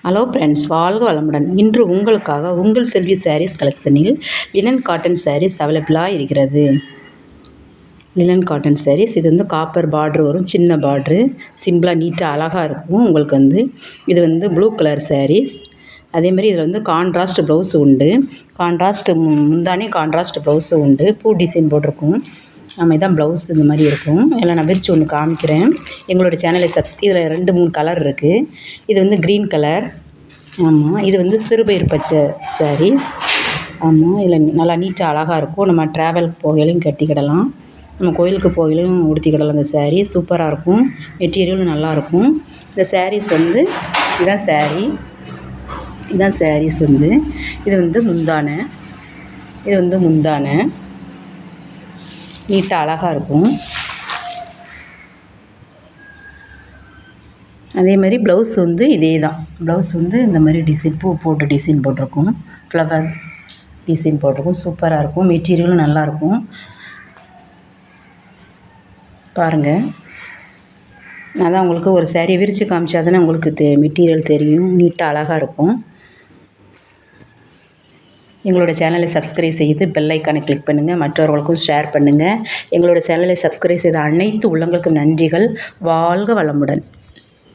Hello friends, வாழ்க வளமுடன். இன்று உங்களுக்காக உங்கள் செல்வி சாரீஸ் கலெக்ஷனில் லினன் காட்டன் சாரீஸ் அவைலபிளாக இருக்கிறது. லினன் காட்டன் சாரீஸ் இது வந்து காப்பர் பார்ட்ரு வரும், சின்ன பார்ட்ரு, சிம்பிளாக நீட்டாக அழகாக இருக்கும். உங்களுக்கு இது ப்ளூ கலர் சாரீஸ். அதேமாதிரி இதில் கான்ட்ராஸ்ட் ப்ளவுஸ் உண்டு. கான்ட்ராஸ்ட் முந்தானே கான்ட்ராஸ்ட் ப்ளவுஸு உண்டு. பூ டிசைன் போட்டிருக்கும். நம்ம இதான் ப்ளவுஸ் இந்த மாதிரி இருக்கும். இதில் நான் விரித்து ஒன்று காமிக்கிறேன். எங்களோட சேனலை இதில் 2-3 கலர் இருக்குது. இது க்ரீன் கலர். ஆமாம், இது சிறுபயிர் பச்சை சாரீஸ். ஆமாம், இதில் நல்லா நீட்டாக அழகாக இருக்கும். நம்ம ட்ராவலுக்கு போகையிலையும் கட்டிக்கிடலாம், நம்ம கோயிலுக்கு போகையிலையும் உடுத்திக்கிடலாம். இந்த சாரீ சூப்பராக இருக்கும். மெட்டீரியலும் நல்லாயிருக்கும். இந்த சாரீஸ் இதுதான் சாரீ. இதுதான் சாரீஸ் இது முந்தானை. இது முந்தானை நீட்டாக அழகாக இருக்கும். அதே மாதிரி ப்ளவுஸ் இதே தான். ப்ளவுஸ் இந்த மாதிரி டிசைன் பூ போட்டு டிசைன் போட்டிருக்கும். ஃப்ளவர் டிசைன் போட்டிருக்கும். சூப்பராக இருக்கும். மெட்டீரியலும் நல்லாயிருக்கும். பாருங்கள், நான் தான் உங்களுக்கு ஒரு சாரியை விரித்து காமிச்சா தானே உங்களுக்கு மெட்டீரியல் தெரியும். நீட்டாக அழகாக இருக்கும். எங்களோட சேனலை சப்ஸ்கிரைப் செய்து பெல் ஐக்கானை கிளிக் பண்ணுங்கள். மற்றவர்களுக்கும் ஷேர் பண்ணுங்கள். எங்களோட சேனலை சப்ஸ்கிரைப் செய்த அனைத்து உள்ளங்களுக்கும் நன்றிகள். வாழ்க வளமுடன்.